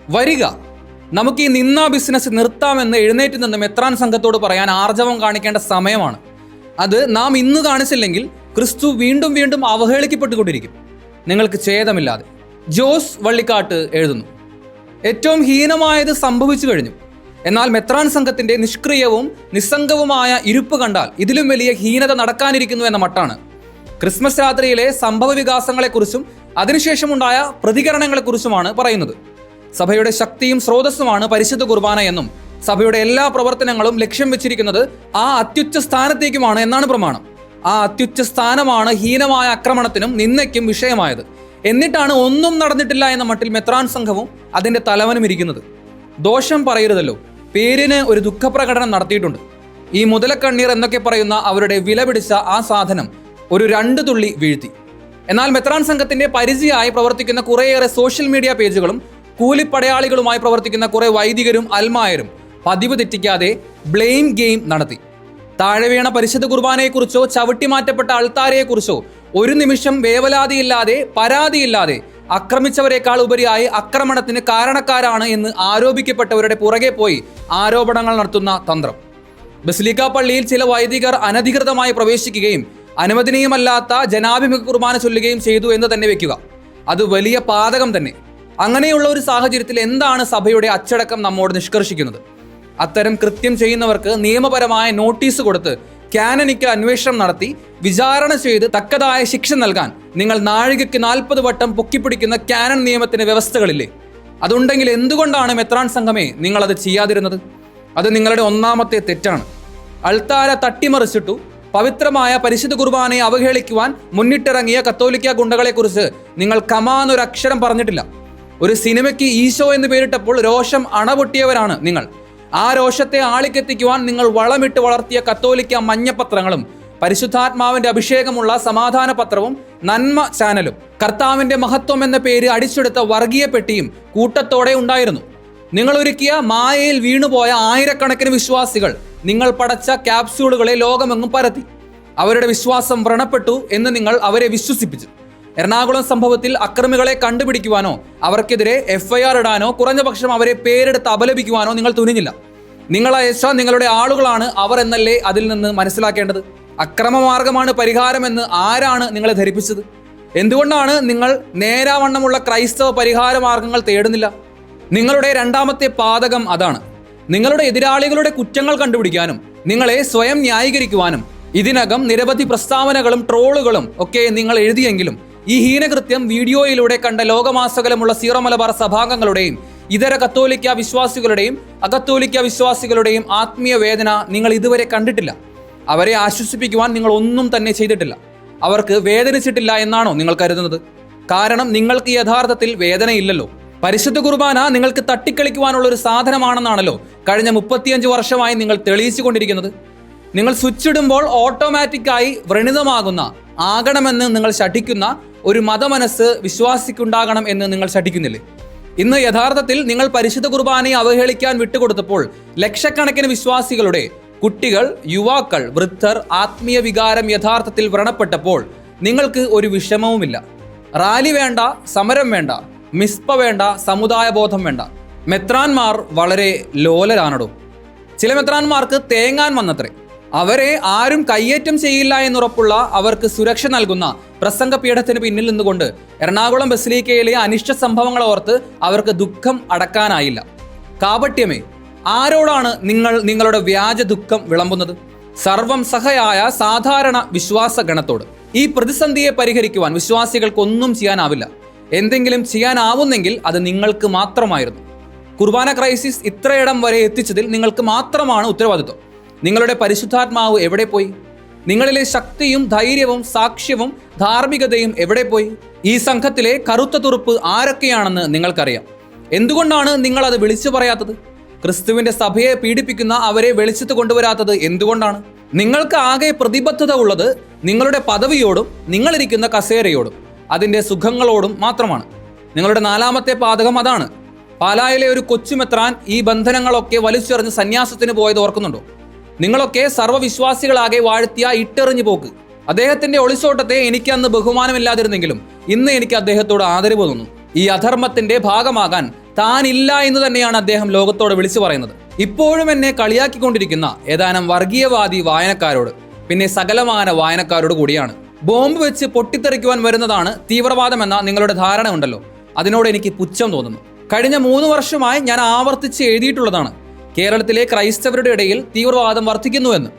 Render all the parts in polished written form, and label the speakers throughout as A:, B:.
A: വരിക, നമുക്ക് ഈ നിന്ന ബിസിനസ് നിർത്താമെന്ന് എഴുന്നേറ്റ് നിന്ന് മെത്രാൻ സംഘത്തോട് പറയാൻ ആർജവം കാണിക്കേണ്ട സമയമാണ്. അത് നാം ഇന്ന് കാണിച്ചില്ലെങ്കിൽ ക്രിസ്തു വീണ്ടും വീണ്ടും അവഹേളിക്കപ്പെട്ടുകൊണ്ടിരിക്കും, നിങ്ങൾക്ക് ഛേദമില്ലാതെ. ജോസ് വള്ളിക്കാട്ട് എഴുതുന്നു, ഏറ്റവും ഹീനമായത് സംഭവിച്ചു കഴിഞ്ഞു. എന്നാൽ മെത്രാൻ സംഘത്തിന്റെ നിഷ്ക്രിയവും നിസ്സംഗവുമായ ഇരുപ്പ് കണ്ടാൽ ഇതിലും വലിയ ഹീനത നടക്കാനിരിക്കുന്നു എന്ന മട്ടാണ്. ക്രിസ്മസ് രാത്രിയിലെ സംഭവ വികാസങ്ങളെക്കുറിച്ചും അതിനുശേഷമുണ്ടായ പ്രതികരണങ്ങളെക്കുറിച്ചുമാണ് പറയുന്നത്. സഭയുടെ ശക്തിയും സ്രോതസ്സുമാണ് പരിശുദ്ധ കുർബാന എന്നും സഭയുടെ എല്ലാ പ്രവർത്തനങ്ങളും ലക്ഷ്യം വെച്ചിരിക്കുന്നത് ആ അത്യുಚ್ಚ സ്ഥാനത്തേക്കുമാണ് എന്നാണ് പ്രമാണം. ആ അത്യുಚ್ಚ സ്ഥാനമാണ് ഹീനമായ ആക്രമണത്തിനും നിന്ദയ്ക്കും വിഷയമായത്. എന്നിട്ടാണ് ഒന്നും നടന്നിട്ടില്ല എന്ന മട്ടിൽ മെത്രാൻ സംഘവും അതിന്റെ തലവനും ഇരിക്കുന്നത്. ദോഷം പറയരുതല്ലോ, പേരിന് ഒരു ദുഃഖപ്രകടനം നടത്തിയിട്ടുണ്ട്. ഈ മുതലക്കണ്ണീർ എന്നൊക്കെ പറയുന്ന അവരുടെ വില പിടിച്ച ആ സാധനം ഒരു 2 തുള്ളി വീഴ്ത്തി. എന്നാൽ മെത്രാൻ സംഘത്തിന്റെ പരിചയമായി പ്രവർത്തിക്കുന്ന കുറേയേറെ സോഷ്യൽ മീഡിയ പേജുകളും കൂലിപ്പടയാളികളുമായി പ്രവർത്തിക്കുന്ന കുറെ വൈദികരും അൽമായരും പതിവ് തെറ്റിക്കാതെ ബ്ലെയിം ഗെയിം നടത്തി. താഴെ വീണ പരിശുദ്ധ കുർബാനയെക്കുറിച്ചോ ചവിട്ടിമാറ്റപ്പെട്ട അൾത്താരയെക്കുറിച്ചോ ഒരു നിമിഷം വേവലാതിയില്ലാതെ പരാതിയില്ലാതെ ആക്രമിച്ചവരെക്കാൾ ഉപരിയായി ആക്രമണത്തിന് കാരണക്കാരാണ് എന്ന് ആരോപിക്കപ്പെട്ടവരുടെ പുറകെ പോയി ആരോപണങ്ങൾ നടത്തുന്ന തന്ത്രം. ബസിലിക്ക പള്ളിയിൽ ചില വൈദികർ അനധികൃതമായി പ്രവേശിക്കുകയും അനുവദനീയമല്ലാത്ത ജനാഭിമുഖ കുർബാന ചൊല്ലുകയും ചെയ്തു എന്ന് തന്നെ വെക്കുക. അത് വലിയ പാതകം തന്നെ. അങ്ങനെയുള്ള ഒരു സാഹചര്യത്തിൽ എന്താണ് സഭയുടെ അച്ചടക്കം നമ്മോട് നിഷ്കർഷിക്കുന്നത്? അത്തരം കൃത്യം ചെയ്യുന്നവർക്ക് നിയമപരമായ നോട്ടീസ് കൊടുത്ത് കാനനിക്കൽ അന്വേഷണം നടത്തി വിചാരണ ചെയ്ത് തക്കതായ ശിക്ഷ നൽകാൻ നിങ്ങൾ നാഴികയ്ക്ക് 40 വട്ടം പൊക്കിപ്പിടിക്കുന്ന കാനൻ നിയമത്തിന് വ്യവസ്ഥകളില്ലേ? അതുണ്ടെങ്കിൽ എന്തുകൊണ്ടാണ് മെത്രാൻ സംഘമേ നിങ്ങളത് ചെയ്യാതിരുന്നത്? അത് നിങ്ങളുടെ ഒന്നാമത്തെ തെറ്റാണ്. അൾത്താര തട്ടിമറിച്ചിട്ടു പവിത്രമായ പരിശുദ്ധ കുർബാനയെ അവഹേളിക്കുവാൻ മുന്നിട്ടിറങ്ങിയ കത്തോലിക്ക ഗുണ്ടകളെക്കുറിച്ച് നിങ്ങൾ കമാന്നൊരക്ഷരം പറഞ്ഞിട്ടില്ല. ഒരു സിനിമയ്ക്ക് ഈശോ എന്ന് പേരിട്ടപ്പോൾ രോഷം അണപൊട്ടിയവരാണ് നിങ്ങൾ. ആ രോഷത്തെ ആളിക്കെത്തിക്കുവാൻ നിങ്ങൾ വളമിട്ട് വളർത്തിയ കത്തോലിക്ക മഞ്ഞപത്രങ്ങളും പരിശുദ്ധാത്മാവിന്റെ അഭിഷേകമുള്ള സമാധാന പത്രവും നന്മ ചാനലും കർത്താവിന്റെ മഹത്വം എന്ന പേര് അടിച്ചെടുത്ത വർഗീയ പെട്ടിയും കൂട്ടത്തോടെ ഉണ്ടായിരുന്നു. നിങ്ങൾ ഒരുക്കിയ മായയിൽ വീണുപോയ ആയിരക്കണക്കിന് വിശ്വാസികൾ നിങ്ങൾ പടച്ച ക്യാപ്സ്യൂളുകളെ ലോകമെങ്ങും പരത്തി. അവരുടെ വിശ്വാസം വ്രണപ്പെട്ടു എന്ന് നിങ്ങൾ അവരെ വിശ്വസിപ്പിച്ചു. എറണാകുളം സംഭവത്തിൽ അക്രമികളെ കണ്ടുപിടിക്കുവാനോ അവർക്കെതിരെ FIR ഇടാനോ കുറഞ്ഞപക്ഷം അവരെ പേരെടുത്ത് അപലപിക്കുവാനോ നിങ്ങൾ തുനിഞ്ഞില്ല. നിങ്ങൾ അയച്ച നിങ്ങളുടെ ആളുകളാണ് അവർ എന്നല്ലേ അതിൽ നിന്ന് മനസ്സിലാക്കേണ്ടത്? അക്രമമാർഗമാണ് പരിഹാരമെന്ന് ആരാണ് നിങ്ങളെ ധരിപ്പിച്ചത്? എന്തുകൊണ്ടാണ് നിങ്ങൾ നേരാവണ്ണമുള്ള ക്രൈസ്തവ പരിഹാര മാർഗങ്ങൾ തേടുന്നില്ല? നിങ്ങളുടെ രണ്ടാമത്തെ പാതകം അതാണ്. നിങ്ങളുടെ എതിരാളികളുടെ കുറ്റങ്ങൾ കണ്ടുപിടിക്കാനും നിങ്ങളെ സ്വയം ന്യായീകരിക്കുവാനും ഇതിനകം നിരവധി പ്രസ്താവനകളും ട്രോളുകളും ഒക്കെ നിങ്ങൾ എഴുതിയെങ്കിലും ഈ ഹീനകൃത്യം വീഡിയോയിലൂടെ കണ്ട ലോകമാസകലമുള്ള സീറോ മലബാർ സഭാംഗങ്ങളുടെയും ഇതര കത്തോലിക്ക വിശ്വാസികളുടെയും അകത്തോലിക്ക വിശ്വാസികളുടെയും ആത്മീയ വേദന നിങ്ങൾ ഇതുവരെ കണ്ടിട്ടില്ല. അവരെ ആശ്വസിപ്പിക്കുവാൻ നിങ്ങൾ ഒന്നും തന്നെ ചെയ്തിട്ടില്ല. അവർക്ക് വേദനിച്ചിട്ടില്ല എന്നാണോ നിങ്ങൾ കരുതുന്നത്? കാരണം നിങ്ങൾക്ക് യഥാർത്ഥത്തിൽ വേദനയില്ലല്ലോ. പരിശുദ്ധ കുർബാന നിങ്ങൾക്ക് തട്ടിക്കളിക്കുവാനുള്ള ഒരു സാധനമാണെന്നാണല്ലോ കഴിഞ്ഞ 35 വർഷമായി നിങ്ങൾ തെളിയിച്ചു കൊണ്ടിരിക്കുന്നത്. നിങ്ങൾ സ്വിച്ച് ഇടുമ്പോൾ ഓട്ടോമാറ്റിക്കായി വ്രണിതമാകുന്ന ആകണമെന്ന് നിങ്ങൾ ശഠിക്കുന്ന ഒരു മതമനസ്സ് വിശ്വാസിക്കുണ്ടാകണം എന്ന് നിങ്ങൾ ശഠിക്കുന്നില്ലേ? ഇന്ന് യഥാർത്ഥത്തിൽ നിങ്ങൾ പരിശുദ്ധ കുർബാനയെ അവഹേളിക്കാൻ വിട്ടുകൊടുത്തപ്പോൾ ലക്ഷക്കണക്കിന് വിശ്വാസികളുടെ കുട്ടികൾ, യുവാക്കൾ, വൃദ്ധർ ആത്മീയ വികാരം യഥാർത്ഥത്തിൽ വ്രണപ്പെട്ടപ്പോൾ നിങ്ങൾക്ക് ഒരു വിഷമവുമില്ല. റാലി വേണ്ട, സമരം വേണ്ട, മിസ്പ വേണ്ട, സമുദായ ബോധം വേണ്ട. മെത്രാന്മാർ വളരെ ലോലരാണടോ. ചില മെത്രാന്മാർക്ക് തേങ്ങാൻ വന്നത്രേ. അവരെ ആരും കയ്യേറ്റം ചെയ്യില്ല എന്നുറപ്പുള്ള അവർക്ക് സുരക്ഷ നൽകുന്ന പ്രസംഗപീഠത്തിന് പിന്നിൽ നിന്നുകൊണ്ട് എറണാകുളം ബസിലിക്കയിലെ അനിഷ്ട സംഭവങ്ങൾ ഓർത്ത് അവർക്ക് ദുഃഖം അടക്കാനായില്ല. കാപട്യമേ, ആരോടാണ് നിങ്ങൾ നിങ്ങളുടെ വ്യാജ ദുഃഖം വിളമ്പുന്നത്? സർവം സഹയായ സാധാരണ വിശ്വാസ ഗണത്തോട്. ഈ പ്രതിസന്ധിയെ പരിഹരിക്കുവാൻ വിശ്വാസികൾക്കൊന്നും ചെയ്യാനാവില്ല. എന്തെങ്കിലും ചെയ്യാനാവുന്നെങ്കിൽ അത് നിങ്ങൾക്ക് മാത്രമായിരുന്നു. കുർബാന ക്രൈസിസ് ഇത്രയിടം വരെ എത്തിച്ചതിൽ നിങ്ങൾക്ക് മാത്രമാണ് ഉത്തരവാദിത്വം. നിങ്ങളുടെ പരിശുദ്ധാത്മാവ് എവിടെ പോയി? നിങ്ങളിലെ ശക്തിയും ധൈര്യവും സാക്ഷ്യവും ധാർമ്മികതയും എവിടെ പോയി? ഈ സംഘത്തിലെ കറുത്ത തുറുപ്പ് ആരൊക്കെയാണെന്ന് നിങ്ങൾക്കറിയാം. എന്തുകൊണ്ടാണ് നിങ്ങൾ അത് വിളിച്ചു പറയാത്തത്? ക്രിസ്തുവിന്റെ സഭയെ പീഡിപ്പിക്കുന്ന അവരെ വെളിച്ചത്ത് കൊണ്ടുവരാത്തത് എന്തുകൊണ്ടാണ്? നിങ്ങൾക്ക് ആകെ പ്രതിബദ്ധത ഉള്ളത് നിങ്ങളുടെ പദവിയോടും നിങ്ങളിരിക്കുന്ന കസേരയോടും അതിന്റെ സുഖങ്ങളോടും മാത്രമാണ്. നിങ്ങളുടെ നാലാമത്തെ പാതകം അതാണ്. പാലായിലെ ഒരു കൊച്ചുമെത്രാൻ ഈ ബന്ധനങ്ങളൊക്കെ വലിച്ചെറിഞ്ഞ് സന്യാസത്തിന് പോയത് ഓർക്കുന്നുണ്ടോ? നിങ്ങളൊക്കെ സർവ്വവിശ്വാസികളാകെ വാഴ്ത്തിയ ഇട്ടെറിഞ്ഞു പോക്ക്. അദ്ദേഹത്തിന്റെ ഒളിച്ചോട്ടത്തെ എനിക്ക് അന്ന് ബഹുമാനമില്ലാതിരുന്നെങ്കിലും ഇന്ന് എനിക്ക് അദ്ദേഹത്തോട് ആദരവ് തോന്നുന്നു. ഈ അധർമ്മത്തിന്റെ ഭാഗമാകാൻ താനില്ല എന്ന് തന്നെയാണ് അദ്ദേഹം ലോകത്തോട് വിളിച്ചു പറയുന്നത്. ഇപ്പോഴും എന്നെ കളിയാക്കിക്കൊണ്ടിരിക്കുന്ന ഏതാനും വർഗീയവാദി വായനക്കാരോട്, പിന്നെ സകലമാന വായനക്കാരോട് കൂടിയാണ്. ബോംബ് വെച്ച് പൊട്ടിത്തെറിക്കുവാൻ വരുന്നതാണ് തീവ്രവാദം എന്ന നിങ്ങളുടെ ധാരണ ഉണ്ടല്ലോ, അതിനോട് എനിക്ക് പുച്ഛം തോന്നുന്നു. കഴിഞ്ഞ 3 വർഷമായി ഞാൻ ആവർത്തിച്ച് എഴുതിയിട്ടുള്ളതാണ്, കേരളത്തിലെ ക്രൈസ്തവരുടെ ഇടയിൽ തീവ്രവാദം വർദ്ധിക്കുന്നുവെന്ന്.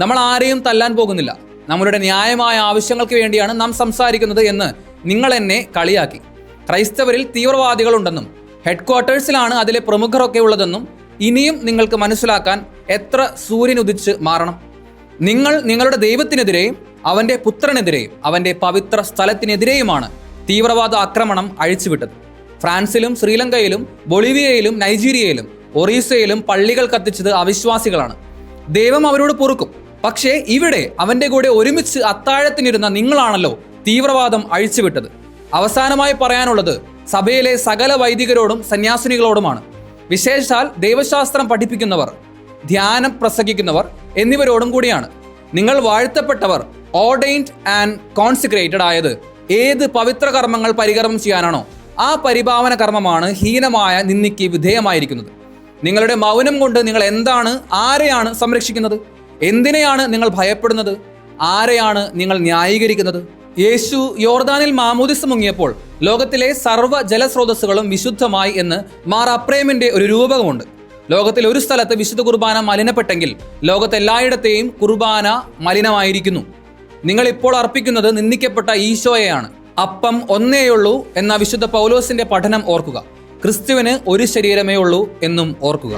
A: നമ്മൾ ആരെയും തല്ലാൻ പോകുന്നില്ല, നമ്മളുടെ ന്യായമായ ആവശ്യങ്ങൾക്ക് വേണ്ടിയാണ് നാം സംസാരിക്കുന്നത് എന്ന് നിങ്ങൾ എന്നെ കളിയാക്കി. ക്രൈസ്തവരിൽ തീവ്രവാദികളുണ്ടെന്നും ഹെഡ്ക്വാർട്ടേഴ്സിലാണ് അതിലെ പ്രമുഖരൊക്കെ ഉള്ളതെന്നും ഇനിയും നിങ്ങൾക്ക് മനസ്സിലാക്കാൻ എത്ര സൂര്യൻ ഉദിച്ച് മാറണം? നിങ്ങൾ നിങ്ങളുടെ ദൈവത്തിനെതിരെയും അവന്റെ പുത്രനെതിരെയും അവന്റെ പവിത്ര സ്ഥലത്തിനെതിരെയുമാണ് തീവ്രവാദ ആക്രമണം അഴിച്ചുവിട്ടത്. ഫ്രാൻസിലും ശ്രീലങ്കയിലും ബൊളീവിയയിലും നൈജീരിയയിലും ഒറീസയിലും പള്ളികൾ കത്തിച്ചത് അവിശ്വാസികളാണ്. ദൈവം അവരോട് പൊറുക്കും. പക്ഷേ ഇവിടെ അവന്റെ കൂടെ ഒരുമിച്ച് അത്താഴത്തിനിരുന്ന നിങ്ങളാണല്ലോ തീവ്രവാദം അഴിച്ചുവിട്ടത്. അവസാനമായി പറയാനുള്ളത് സഭയിലെ സകല വൈദികരോടും സന്യാസിനികളോടുമാണ്. വിശേഷാൽ ദൈവശാസ്ത്രം പഠിപ്പിക്കുന്നവർ, ധ്യാനം പ്രസംഗിക്കുന്നവർ എന്നിവരോടും കൂടിയാണ്. നിങ്ങൾ വാഴ്ത്തപ്പെട്ടവർ, ഓർഡൈൻഡ് ആൻഡ് കോൺസിക്രേറ്റഡ് ആയത് ഏത് പവിത്ര കർമ്മങ്ങൾ പരികർമ്മം ചെയ്യാനാണോ ആ പരിപാവന കർമ്മമാണ് ഹീനമായ നിന്ദിക്ക് വിധേയമായിരിക്കുന്നത്. നിങ്ങളുടെ മൗനം കൊണ്ട് നിങ്ങൾ എന്താണ്, ആരെയാണ് സംരക്ഷിക്കുന്നത്? എന്തിനെയാണ് നിങ്ങൾ ഭയപ്പെടുന്നത്? ആരെയാണ് നിങ്ങൾ ന്യായീകരിക്കുന്നത്? യേശു യോർദാനിൽ മാമോദിസ മുങ്ങിയപ്പോൾ ലോകത്തിലെ സർവ്വ ജലസ്രോതസ്സുകളും വിശുദ്ധമായി എന്ന് മാർ അപ്രേമിന്റെ ഒരു രൂപകമുണ്ട്. ലോകത്തിൽ ഒരു സ്ഥലത്ത് വിശുദ്ധ കുർബാന മലിനപ്പെട്ടെങ്കിൽ ലോകത്തെല്ലായിടത്തെയും കുർബാന മലിനമായിരിക്കുന്നു. നിങ്ങൾ ഇപ്പോൾ അർപ്പിക്കുന്നത് നിന്ദിക്കപ്പെട്ട ഈശോയെയാണ്. അപ്പം ഒന്നേയുള്ളൂ എന്ന വിശുദ്ധ പൗലോസിന്റെ പഠനം ഓർക്കുക. ക്രിസ്തുവിന് ഒരു ശരീരമേ ഉള്ളൂ എന്നും ഓർക്കുക.